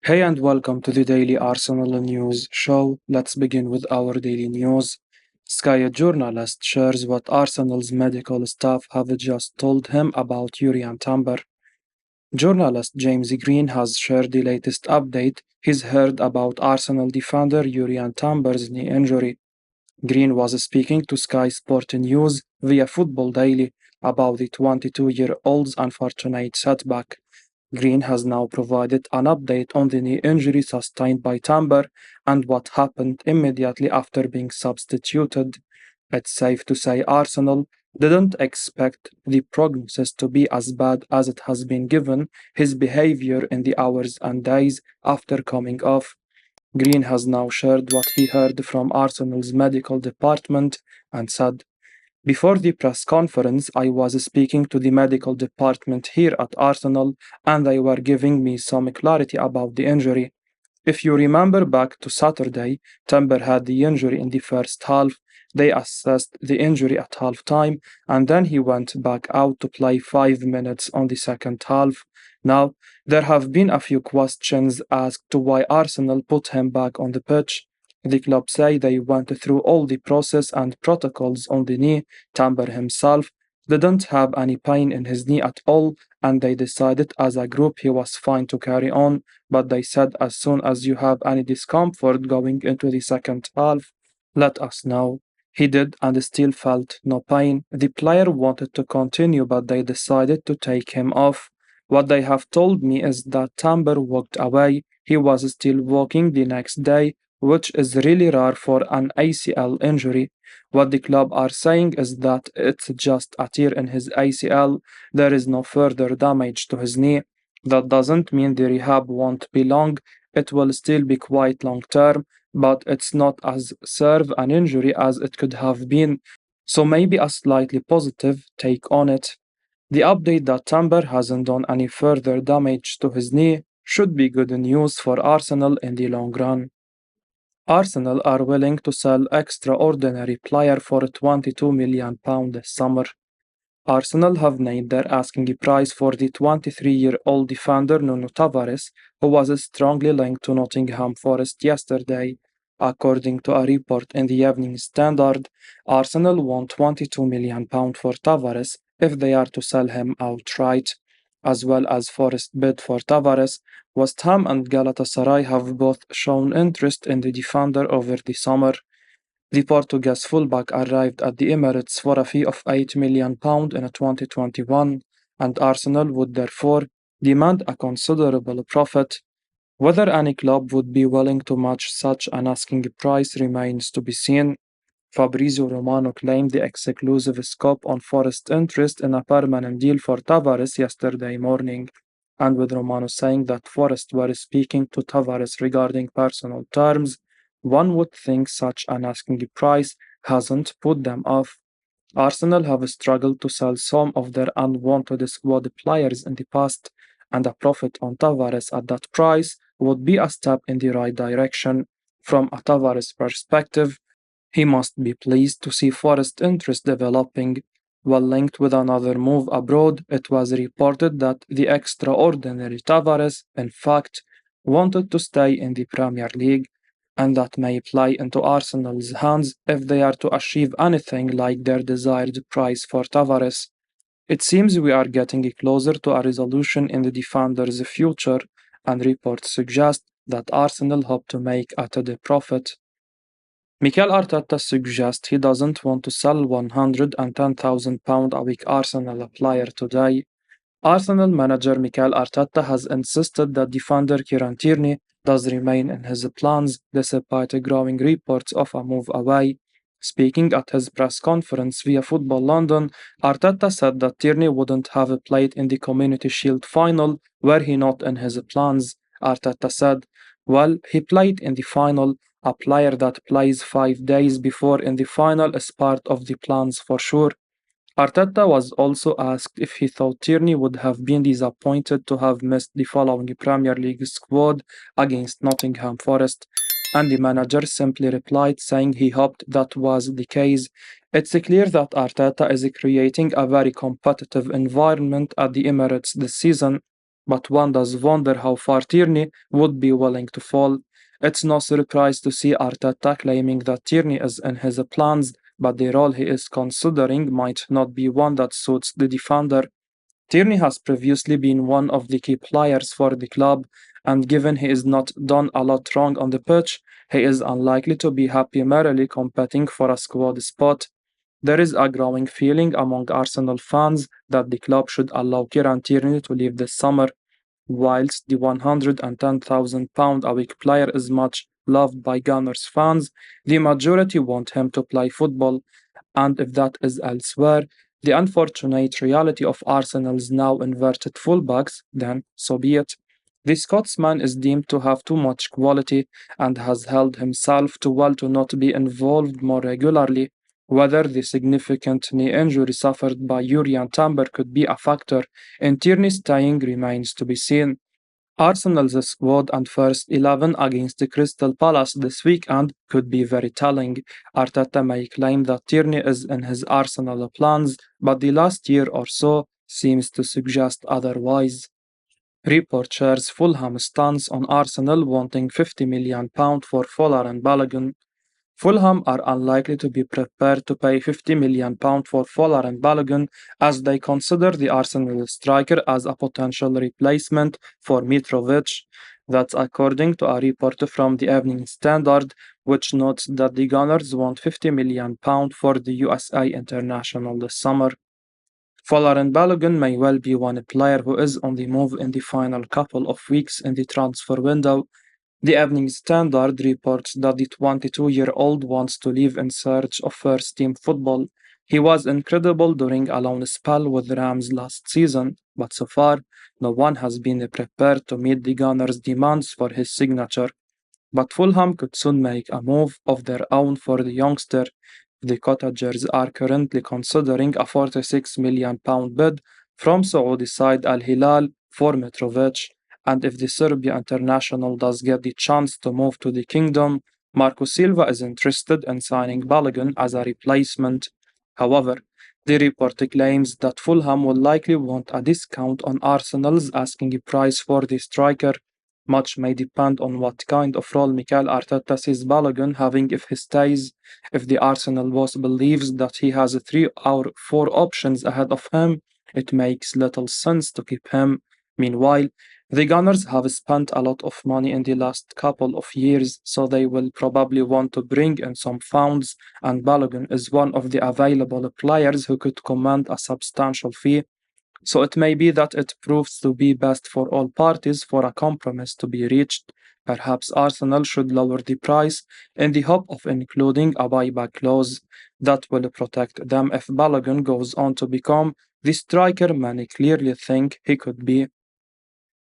Hey and welcome to the Daily Arsenal News Show. Let's begin with our daily news. Sky journalist shares what Arsenal's medical staff have just told him about Jurrien Timber. Journalist James Green has shared the latest update he's heard about Arsenal defender Jurrien Timber's knee injury. Green was speaking to Sky Sport News via Football Daily about the 22-year-old's unfortunate setback. Green has now provided an update on the knee injury sustained by Timber and what happened immediately after being substituted. It's safe to say Arsenal didn't expect the prognosis to be as bad as it has been given his behavior in the hours and days after coming off. Green has now shared what he heard from Arsenal's medical department and said, before the press conference, I was speaking to the medical department here at Arsenal and they were giving me some clarity about the injury. If you remember back to Saturday, Timber had the injury in the first half. They assessed the injury at halftime and then he went back out to play 5 minutes on the second half. Now, there have been a few questions asked to why Arsenal put him back on the pitch. The club say they went through all the process and protocols on the knee. Timber himself didn't have any pain in his knee at all, and they decided as a group he was fine to carry on, but they said as soon as you have any discomfort going into the second half, let us know. He did and still felt no pain. The player wanted to continue, but they decided to take him off. What they have told me is that Timber walked away. He was still walking the next day, which is really rare for an ACL injury. What the club are saying is that it's just a tear in his ACL. There is no further damage to his knee. That doesn't mean the rehab won't be long. It will still be quite long term, but it's not as severe an injury as it could have been. So maybe a slightly positive take on it. The update that Timber hasn't done any further damage to his knee should be good news for Arsenal in the long run. Arsenal are willing to sell extraordinary player for £22 million this summer. Arsenal have named their asking price for the 23-year-old defender Nuno Tavares, who was strongly linked to Nottingham Forest yesterday. According to a report in the Evening Standard, Arsenal want £22 million for Tavares if they are to sell him outright. As well as Forest bid for Tavares, West Ham and Galatasaray have both shown interest in the defender over the summer. The Portuguese fullback arrived at the Emirates for a fee of £8 million in 2021, and Arsenal would therefore demand a considerable profit. Whether any club would be willing to match such an asking price remains to be seen. Fabrizio Romano claimed the exclusive scope on Forest interest in a permanent deal for Tavares yesterday morning, and with Romano saying that Forest were speaking to Tavares regarding personal terms, one would think such an asking price hasn't put them off. Arsenal have struggled to sell some of their unwanted squad players in the past, and a profit on Tavares at that price would be a step in the right direction. From a Tavares perspective, he must be pleased to see Forest interest developing. While linked with another move abroad, it was reported that the extraordinary Tavares, in fact, wanted to stay in the Premier League, and that may play into Arsenal's hands if they are to achieve anything like their desired price for Tavares. It seems we are getting closer to a resolution in the defender's future, and reports suggest that Arsenal hope to make a the profit. Mikel Arteta suggests he doesn't want to sell £110,000 a week Arsenal player today. Arsenal manager Mikel Arteta has insisted that defender Kieran Tierney does remain in his plans despite growing reports of a move away. Speaking at his press conference via Football London, Arteta said that Tierney wouldn't have played in the Community Shield final were he not in his plans. Arteta said, well, he played in the final. A player that plays 5 days before in the final is part of the plans for sure. Arteta was also asked if he thought Tierney would have been disappointed to have missed the following Premier League squad against Nottingham Forest, and the manager simply replied saying he hoped that was the case. It's clear that Arteta is creating a very competitive environment at the Emirates this season. but one does wonder how far Tierney would be willing to fall. It's no surprise to see Arteta claiming that Tierney is in his plans, but the role he is considering might not be one that suits the defender. Tierney has previously been one of the key players for the club, and given he is not done a lot wrong on the pitch, he is unlikely to be happy merely competing for a squad spot. There is a growing feeling among Arsenal fans that the club should allow Kieran Tierney to leave this summer. Whilst the £110,000 a week player is much loved by Gunners fans, the majority want him to play football, and if that is elsewhere, the unfortunate reality of Arsenal's now inverted fullbacks, then so be it. The Scotsman is deemed to have too much quality and has held himself too well to not be involved more regularly. Whether the significant knee injury suffered by Jurrien Timber could be a factor in Tierney's staying remains to be seen. Arsenal's squad and first 11 against the Crystal Palace this weekend could be very telling. Arteta may claim that Tierney is in his Arsenal plans, but the last year or so seems to suggest otherwise. Report shares Fulham's stance on Arsenal wanting £50 million for Fowler and Balogun. Fulham are unlikely to be prepared to pay £50 million for Fowler and Balogun as they consider the Arsenal striker as a potential replacement for Mitrovic. That's according to a report from the Evening Standard, which notes that the Gunners want £50 million for the USA international this summer. Fowler and Balogun may well be one player who is on the move in the final couple of weeks in the transfer window. The Evening Standard reports that the 22-year-old wants to leave in search of first-team football. He was incredible during a loan spell with the Rams last season, but so far, no one has been prepared to meet the Gunners' demands for his signature. But Fulham could soon make a move of their own for the youngster. The Cottagers are currently considering a £46 million bid from Saudi side Al Hilal for Mitrovic, and if the Serbia international does get the chance to move to the kingdom, Marco Silva is interested in signing Balogun as a replacement. However, the report claims that Fulham will likely want a discount on Arsenal's asking price for the striker. Much may depend on what kind of role Mikel Arteta sees Balogun having if he stays. If the Arsenal boss believes that he has 3 or 4 options ahead of him, it makes little sense to keep him. Meanwhile, the Gunners have spent a lot of money in the last couple of years, so they will probably want to bring in some funds, and Balogun is one of the available players who could command a substantial fee. So it may be that it proves to be best for all parties for a compromise to be reached. Perhaps Arsenal should lower the price in the hope of including a buyback clause that will protect them if Balogun goes on to become the striker many clearly think he could be.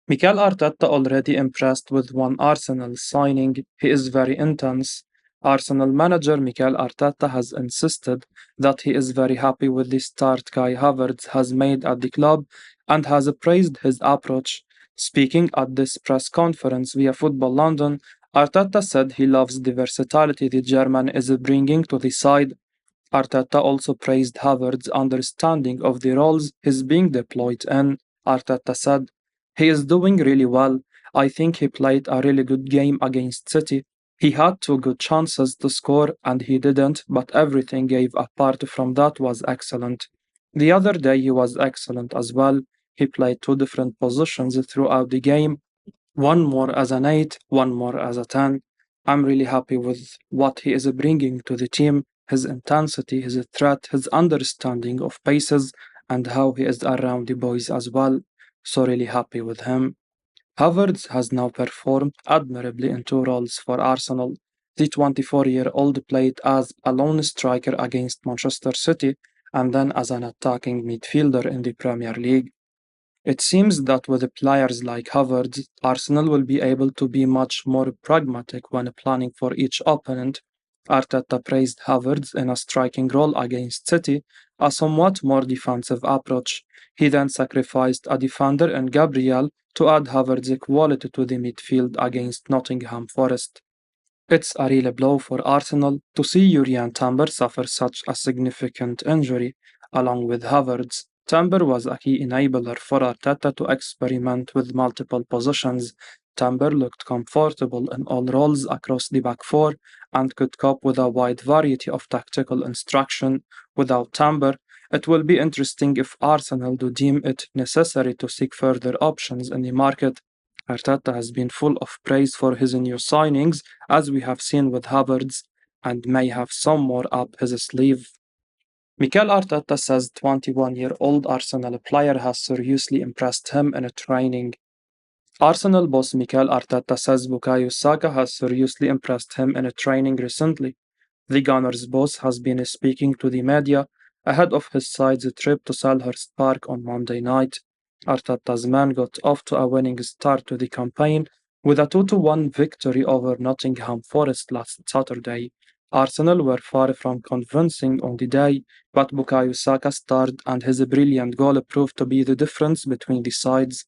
Mikel Arteta already impressed with one Arsenal signing. He is very intense. Arsenal manager Mikel Arteta has insisted that he is very happy with the start Kai Havertz has made at the club and has praised his approach. Speaking at this press conference via Football London, Arteta said he loves the versatility the German is bringing to the side. Arteta also praised Havertz's understanding of the roles he's being deployed in. Arteta said, "He is doing really well. I think he played a really good game against City. He had 2 good chances to score and he didn't, but everything gave apart from that was excellent. The other day he was excellent as well. He played 2 different positions throughout the game, one more as an 8, one more as a 10. I'm really happy with what he is bringing to the team, his intensity, his threat, his understanding of paces, and how he is around the boys as well. So, really happy with him." Havertz has now performed admirably in 2 roles for Arsenal. The 24-year-old played as a lone striker against Manchester City and then as an attacking midfielder in the Premier League. It seems that with players like Havertz, Arsenal will be able to be much more pragmatic when planning for each opponent. Arteta praised Havertz in a striking role against City, a somewhat more defensive approach. He then sacrificed a defender in Gabriel to add Havertz's quality to the midfield against Nottingham Forest. It's a real blow for Arsenal to see Jurrien Timber suffer such a significant injury, along with Havertz. Timber was a key enabler for Arteta to experiment with multiple positions. Timber looked comfortable in all roles across the back four and could cope with a wide variety of tactical instruction. Without Timber, it will be interesting if Arsenal do deem it necessary to seek further options in the market. Arteta has been full of praise for his new signings, as we have seen with Havertz, and may have some more up his sleeve. Mikel Arteta says 21-year-old Arsenal player has seriously impressed him in training. Arsenal boss Mikel Arteta says Bukayo Saka has seriously impressed him in training recently. The Gunners' boss has been speaking to the media ahead of his side's trip to Selhurst Park on Monday night. Arteta's men got off to a winning start to the campaign with a 2-1 victory over Nottingham Forest last Saturday. Arsenal were far from convincing on the day, but Bukayo Saka starred and his brilliant goal proved to be the difference between the sides.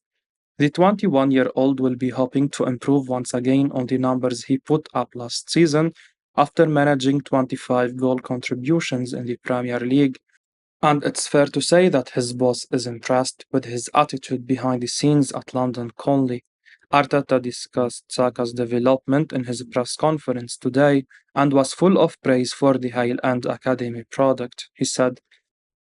The 21-year-old will be hoping to improve once again on the numbers he put up last season after managing 25 goal contributions in the Premier League. And it's fair to say that his boss is impressed with his attitude behind the scenes at London Conley. Arteta discussed Saka's development in his press conference today and was full of praise for the high-end academy product. He said,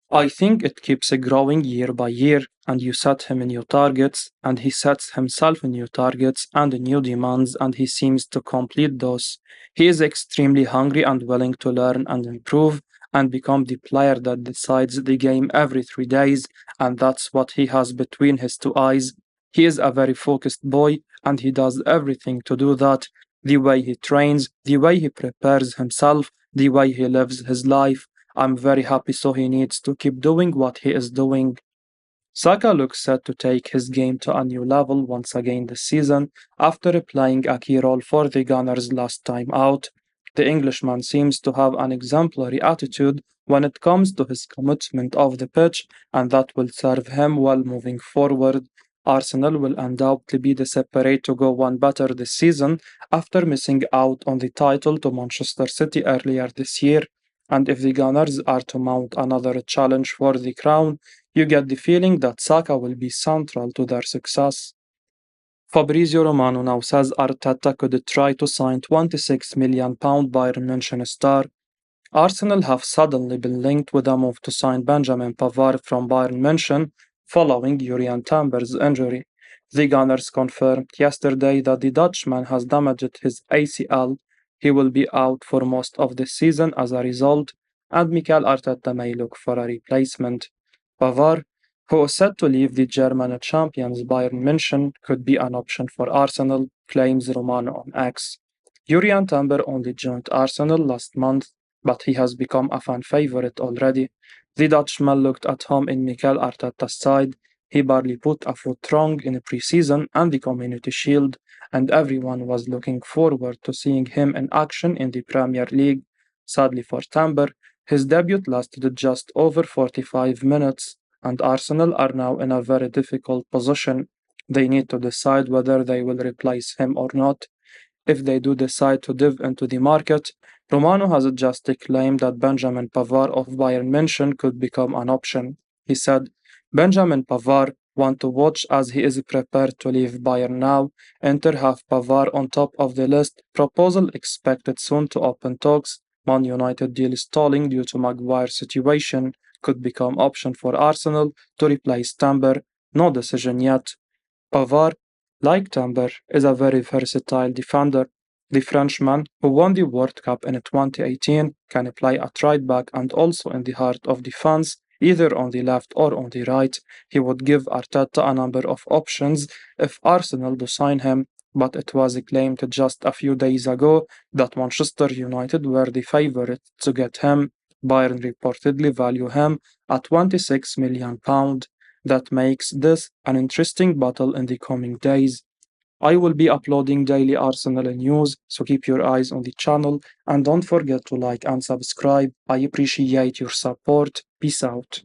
I think it keeps growing year by year, and you set him new targets, and he sets himself new targets and new demands, and he seems to complete those. He is extremely hungry and willing to learn and improve and become the player that decides the game every 3 days, and that's what he has between his two eyes. He is a very focused boy, and he does everything to do that. The way he trains, the way he prepares himself, the way he lives his life. I'm very happy, so he needs to keep doing what he is doing. Saka looks set to take his game to a new level once again this season after playing a key role for the Gunners last time out. The Englishman seems to have an exemplary attitude when it comes to his commitment off the pitch, and that will serve him well moving forward. Arsenal will undoubtedly be desperate to go one better this season after missing out on the title to Manchester City earlier this year. And if the Gunners are to mount another challenge for the crown, you get the feeling that Saka will be central to their success. Fabrizio Romano now says Arteta could try to sign £26 million Bayern München star. Arsenal have suddenly been linked with a move to sign Benjamin Pavard from Bayern München following Jurrien Timber's injury. The Gunners confirmed yesterday that the Dutchman has damaged his ACL. He will be out for most of the season as a result, and Mikel Arteta may look for a replacement. Pavard, who is set to leave the German champions Bayern München, could be an option for Arsenal, claims Romano on X. Jurrien Timber only joined Arsenal last month, but he has become a fan favorite already. The Dutchman looked at home in Mikel Arteta's side. He barely put a foot wrong in pre-season and the Community Shield, and everyone was looking forward to seeing him in action in the Premier League. Sadly for Timber, his debut lasted just over 45 minutes, and Arsenal are now in a very difficult position. They need to decide whether they will replace him or not. If they do decide to dive into the market, Romano has just claimed that Benjamin Pavard of Bayern München could become an option. He said, Benjamin Pavard want to watch as he is prepared to leave Bayern now. Inter have Pavard on top of the list. Proposal expected soon to open talks. Man United deal stalling due to Maguire's situation. Could become option for Arsenal to replace Timber. No decision yet. Pavard, like Timber, is a very versatile defender. The Frenchman, who won the World Cup in 2018, can play at right back and also in the heart of defense, either on the left or on the right. He would give Arteta a number of options if Arsenal do sign him, but it was claimed just a few days ago that Manchester United were the favourite to get him. Bayern reportedly value him at £26 million. That makes this an interesting battle in the coming days. I will be uploading daily Arsenal news, so keep your eyes on the channel and don't forget to like and subscribe. I appreciate your support. Peace out.